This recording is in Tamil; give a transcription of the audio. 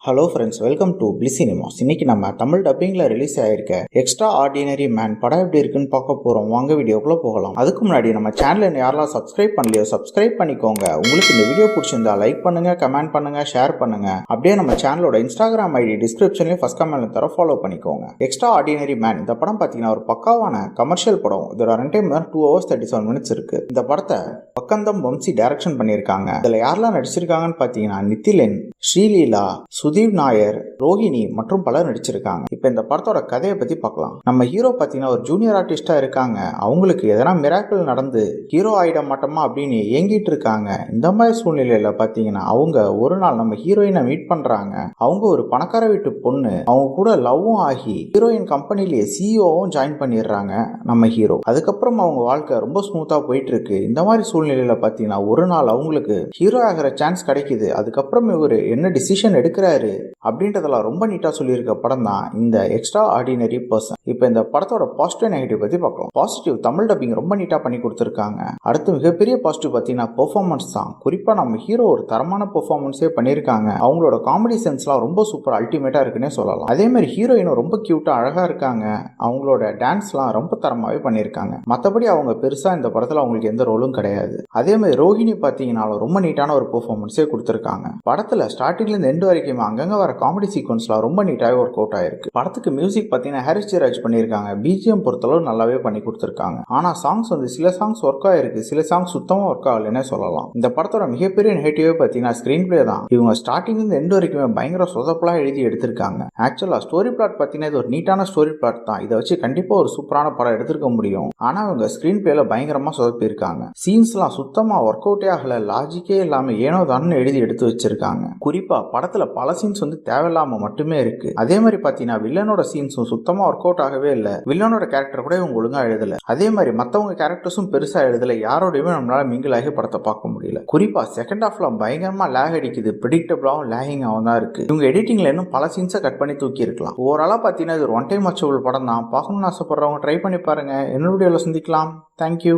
Hello friends, welcome to bliss cinemas. இன்னைக்கு நம்ம தமிழ் டப்பிங்கில் ரிலீஸ் ஆயிருக்க எக்ஸ்ட்ரா ஆர்டினரி மேன் படம் எப்படி இருக்குன்னு பார்க்க போகிறோம். வாங்க வீடியோக்குள்ளே போகலாம். அதுக்கு முன்னாடி நம்ம சேனலை யாரெல்லாம் சப்ஸ்கிரைப் பண்ணலையோ சப்ஸ்கிரைப் பண்ணிக்கோங்க. உங்களுக்கு இந்த வீடியோ பிடிச்சிருந்தா லைக் பண்ணுங்க, கமெண்ட் பண்ணுங்க, ஷேர் பண்ணுங்க. அப்படியே நம்ம சேனலோட இன்ஸ்டாகிராம் ஐடி டிஸ்கிரிப்ஷன்லேயும் ஃபர்ஸ்ட் கமெண்ட்ல தர ஃபாலோ பண்ணிக்கோங்க. எக்ஸ்ட்ரா ஆர்டினரி மேன் இந்த படம் பார்த்தீங்கன்னா ஒரு பக்காவான கமர்ஷியல் படம். இதோட ரன் டைம் 2 hours 37 minutes இருக்கு. இந்த படத்தை பக்கந்தம் வம்சி டைரக்ஷன் பண்ணியிருக்காங்க. இதில் யாரெல்லாம் நடிச்சிருக்காங்கன்னு பார்த்தீங்கன்னா நித்திலன், ஸ்ரீலீலா, சுதீப் நாயர், ரோஹிணி மற்றும் பலர் நடிச்சிருக்காங்க. இப்ப இந்த படத்தோட கதையை பத்தி பார்க்கலாம். நம்ம ஹீரோ பாத்தீங்கன்னா ஒரு ஜூனியர் ஆர்டிஸ்டா இருக்காங்க. அவங்களுக்கு எதனா மிராக்கிள் நடந்து ஹீரோ ஆயிட மாட்டோமா அப்படின்னு ஏங்கிட்டு இருக்காங்க. இந்த மாதிரி சூழ்நிலையில பாத்தீங்கன்னா அவங்க ஒரு நாள் நம்ம ஹீரோயினை மீட் பண்றாங்க. அவங்க ஒரு பணக்கார வீட்டு பொண்ணு. அவங்க கூட லவ்வும் ஆகி ஹீரோயின் கம்பெனிலேயே சிஇஓவும் ஜாயின் பண்ணிடுறாங்க நம்ம ஹீரோ. அதுக்கப்புறம் அவங்க வாழ்க்கை ரொம்ப ஸ்மூத்தா போயிட்டு இருக்கு. இந்த மாதிரி சூழ்நிலையில பாத்தீங்கன்னா ஒரு நாள் அவங்களுக்கு ஹீரோ ஆகிற சான்ஸ் கிடைக்குது. அதுக்கப்புறம் இவர் என்ன டிசிஷன் எடுக்கிறாரு அப்படின்றதெல்லாம் ரொம்ப நீட்டா சொல்லியிருக்க படம் தான் இந்த எக்ஸ்ட்ரா ஆர்டினரி பர்சன். இப்போ இந்த படத்தோட பாசிட்டிவ் நெகட்டிவ் பத்தி பார்க்கலாம். பாசிட்டிவ், தமிழ் டப்பிங் ரொம்ப நீட்டா பண்ணி கொடுத்துருக்காங்க. அடுத்து மிகப்பெரிய பாசிட்டிவ் பார்த்தீங்கன்னா பெர்ஃபார்மன்ஸ் தான். குறிப்பா நம்ம ஹீரோ ஒரு தரமான பெர்ஃபார்மன்ஸே பண்ணியிருக்காங்க. அவங்களோட காமெடி சென்ஸ்லாம் ரொம்ப சூப்பர் அல்டிமேட்டா இருக்குன்னே சொல்லலாம். அதே மாதிரி ஹீரோயினும் ரொம்ப கியூட்டா அழகா இருக்காங்க. அவங்களோட டான்ஸ்லாம் ரொம்ப தரமாவே பண்ணியிருக்காங்க. மற்றபடி அவங்க பெருசா இந்த படத்துல அவங்களுக்கு எந்த ரோலும் கிடையாது. அதே மாதிரி ரோஹிணி பார்த்தீங்கன்னாலும் ரொம்ப நீட்டான ஒரு பெர்ஃபார்மன்ஸே கொடுத்துருக்காங்க. படத்துல ஸ்டார்டிங்ல இருந்து எண்ட் வரைக்கும் அங்கங்க வர காமெடி சீக்வன்ஸ்லாம் ரொம்ப நீட்டாகவே ஒர்க் அவுட் ஆயிருக்கு. படத்துக்கு மியூசிக் பார்த்தீங்கன்னா ஹாரிஸ் ஜெயராஜ் பண்ணியிருக்காங்க. பிஜிஎம் பொறுத்தளவு நல்லாவே பண்ணி கொடுத்துருக்காங்க. ஆனா சாங்ஸ் சில சாங்ஸ் ஒர்க் ஆயிருக்கு, சில சாங்ஸ் சுத்தமா ஒர்க் ஆகலன்னே சொல்லலாம். இந்த படத்தோட மிகப்பெரிய நெகட்டிவ் பார்த்தீங்கன்னா ஸ்கிரீன் பிளே தான். இவங்க ஸ்டார்டிங்ல இருந்து எண்ட் வரைக்குமே பயங்கர சொதப்பலா எழுதி எடுத்திருக்காங்க. ஆக்சுவலா ஸ்டோரி பிளாட் பார்த்தீங்கன்னா இது ஒரு நீட்டான ஸ்டோரி பிளாட் தான். இதை வச்சு கண்டிப்பா ஒரு சூப்பரான படம் எடுத்திருக்க முடியும். ஆனா அவங்க ஸ்கிரீன் பிளேல பயங்கரமா சொதப்பி இருக்காங்க. சீன்ஸ்லாம் சுத்தமா ஒர்க் அவுட்டே ஆகல, லாஜிக்கே இல்லாம ஏனோ தான் எழுதி எடுத்து வச்சிருக்காங்க. குறிப்பா படத்துல பல சீன்ஸ் தேவையில்லாம மட்டுமே இருக்கு. அதே மாதிரி பாத்தீங்கன்னா வில்லனோட சீன்ஸும் சுத்தமா ஒர்க் அவுட் ஆகவே இல்ல. வில்லனோட கேரக்டர் கூட இவங்க ஒழுங்கா எழுதல. அதே மாதிரி மத்தவங்க கேரக்டர்ஸும் பெருசா எழுதல. யாரோடையுமே நம்மளால மிங்கிள் ஆகி படத்தை பார்க்க முடியல. குறிப்பா செகண்ட் ஹாஃப்ல பயங்கரமா லேக் அடிக்குது. பிரெடிக்டபிளாவும் லேகிங்காவும் தான் இருக்கு. இவங்க எடிட்டிங்ல இன்னும் பல சீன்ஸை கட் பண்ணி தூக்கி இருக்கலாம். ஓவராலா பாத்தீங்கன்னா இது ஒரு ஒன் டைம் வாட்சபிள் படம் தான். பார்க்கணும்னு ஆசைப்படுறவங்க ட்ரை பண்ணி பாருங்க. என்னோட வீடியோல சந்திக்கலாம். தேங்க்யூ.